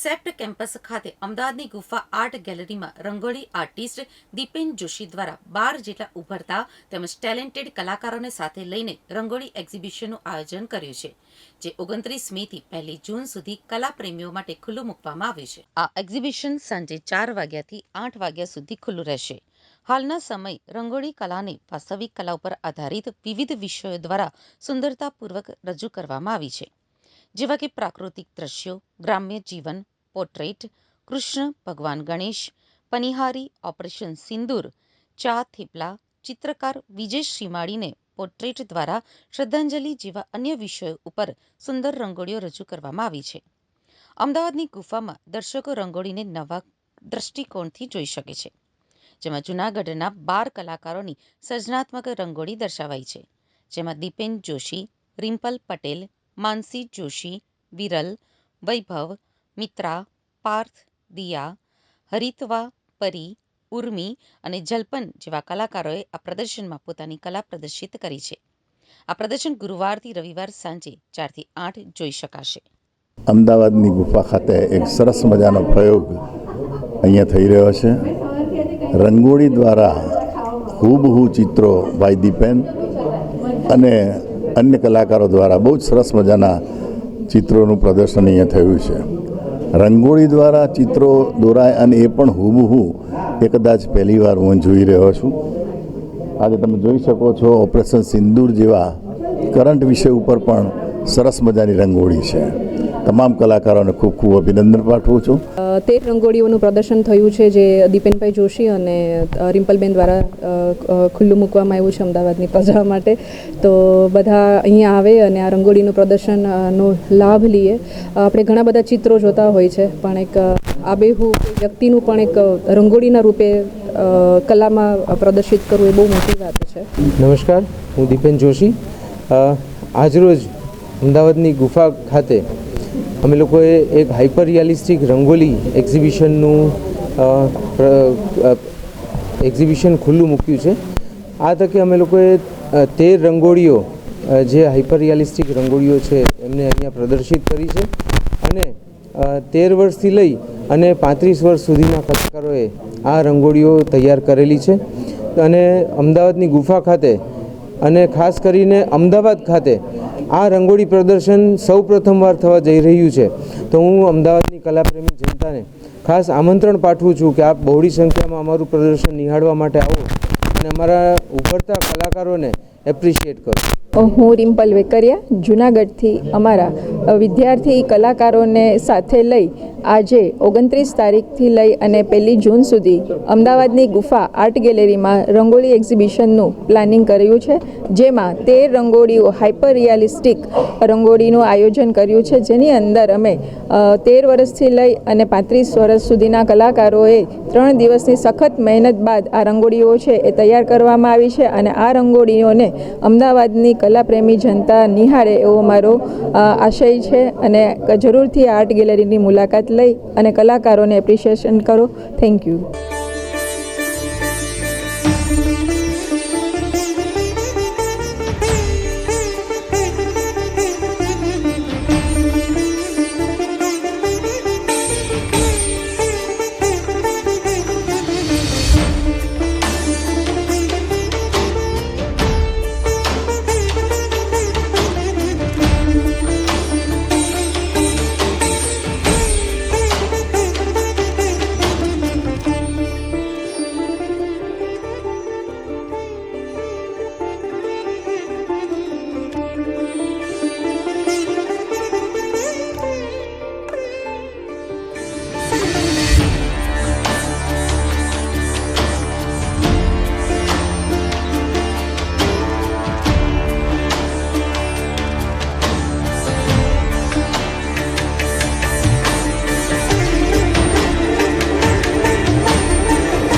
CEPT campus ખાતે અમદાવાદની ગુફા આર્ટ ગેલેરીમાં રંગોળી આર્ટિસ્ટ દીપેન જોશી દ્વારા 12 જેટલા ઉભરતા તેમજ ટેલેન્ટેડ કલાકારોને સાથે લઈને રંગોળી એક્ઝિબિશનનું આયોજન કર્યું છે, જે 29 મેથી 1 જૂન સુધી કલાપ્રેમીઓ માટે ખુલ્લું મૂકવામાં આવ્યું છે. આ એક્ઝિબિશન સાંજે 4 વાગ્યાથી 8 વાગ્યા સુધી ખુલ્લું રહેશે. હાલના સમય રંગોળી કલાને વાસ્તવિક કલા ઉપર આધારિત વિવિધ વિષયો દ્વારા સુંદરતાપૂર્વક રજૂ કરવામાં આવી છે, જેવા કે પ્રાકૃતિક દ્રશ્યો, ગ્રામ્ય જીવન, પોર્ટ્રેટ, કૃષ્ણ ભગવાન ગણેશ, પનિહારી, ઓપરેશન સિંદૂર, ચા થેપલા, ચિત્રકાર વિજય શ્રીમાળીને પોર્ટ્રેટ દ્વારા શ્રદ્ધાંજલિ જેવા અન્ય વિષયો ઉપર સુંદર રંગોળીઓ રજૂ કરવામાં આવી છે. અમદાવાદની ગુફામાં દર્શકો રંગોળીને નવા દ્રષ્ટિકોણથી જોઈ શકે છે, જેમાં જૂનાગઢના 12 કલાકારોની સર્જનાત્મક રંગોળી દર્શાવાઈ છે, જેમાં દીપેન જોશી, રિમ્પલ પટેલ, માનસી જોશી, વિરલ, વૈભવ, મિત્રા, પાર્થ, દિયા, હરિતવા, પરી, ઉર્મી અને જલ્પન જેવા કલાકારોએ આ પ્રદર્શનમાં પોતાની કલા પ્રદર્શિત કરી છે. આ પ્રદર્શન ગુરુવારથી રવિવાર સાંજે 4 થી 8 જોઈ શકાશે. અમદાવાદની ગુફા ખાતે એક સરસ મજાનો પ્રયોગ અહીંયા થઈ રહ્યો છે. રંગોળી દ્વારા હૂબહુ ચિત્રો ભાઈ દીપેન અને અન્ય કલાકારો દ્વારા બહુ જ સરસ મજાના ચિત્રોનું પ્રદર્શન અહીંયા થયું છે. રંગોળી દ્વારા ચિત્રો દોરાય અને એ પણ હૂબહુ એ કદાચ પહેલી વાર હું જોઈ રહ્યો છું. આજે તમે જોઈ શકો છો ઓપરેશન સિંદૂર જેવા કરંટ વિષય ઉપર પણ સરસ મજાની રંગોળી છે. તમામ કલાકારોને ખૂબ ખૂબ અભિનંદન પાઠવું છું. 13 રંગોળીઓનું પ્રદર્શન થયું છે, જે દીપેનભાઈ જોશી અને રિમ્પલબેન દ્વારા ખુલ્લું મૂકવામાં આવ્યું છે અમદાવાદની પ્રજા માટે. તો બધા અહીંયા આવે અને આ રંગોળીનું પ્રદર્શનનો લાભ લઈએ. આપણે ઘણા બધા ચિત્રો જોતા હોય છે, પણ એક આબેહૂબ વ્યક્તિનું પણ એક રંગોળીના રૂપે કલામાં પ્રદર્શિત કરવું એ બહુ મોટી વાત છે. નમસ્કાર, હું દીપેન જોશી. આજરોજ અમદાવાદની ગુફા ખાતે અમે લોકોએ એક હાઇપર રિયાલિસ્ટિક રંગોલી એક્ઝિબિશન ખુલ્લું મૂક્યું છે. આ તકે અમે લોકોએ 13 રંગોળીઓ જે હાઇપર રિયાલિસ્ટિક રંગોળીઓ છે એમને અહીંયા પ્રદર્શિત કરી છે અને 13 વર્ષથી લઈ અને 35 વર્ષ સુધીના કલાકારોએ આ રંગોળીઓ તૈયાર કરેલી છે. અને અમદાવાદની ગુફા ખાતે અને ખાસ કરીને અમદાવાદ ખાતે આ રંગોળી પ્રદર્શન સૌ પ્રથમવાર થવા જઈ રહ્યું છે. તો હું અમદાવાદની કલાપ્રેમી જનતાને ખાસ આમંત્રણ પાઠવું છું કે આપ બહોળી સંખ્યામાં અમારું પ્રદર્શન નિહાળવા માટે આવો અને અમારા ઉભરતા કલાકારોને એપ્રિશિએટ કરો. હું રિમ્પલ વેકરિયા જૂનાગઢથી અમારા વિદ્યાર્થી કલાકારોને સાથે લઈ આજે 29 તારીખથી લઈ અને 1 જૂન સુધી અમદાવાદની ગુફા આર્ટ ગેલેરીમાં રંગોળી એક્ઝિબિશનનું પ્લાનિંગ કર્યું છે, જેમાં 13 રંગોળીઓ હાઇપર રિયાલિસ્ટિક રંગોળીનું આયોજન કર્યું છે, જેની અંદર અમે 13 વર્ષથી લઈ અને 35 વર્ષ સુધીના કલાકારોએ 3 દિવસની સખત મહેનત બાદ આ રંગોળીઓ છે એ તૈયાર કરવામાં આવી છે. અને આ રંગોળીઓને અમદાવાદની કલાપ્રેમી જનતા નિહાળે એવો મારો આશય છે. અને જરૂરથી આર્ટ ગેલેરીની મુલાકાત લઈ અને કલાકારોને એપ્રિશિએશન કરો. Thank you.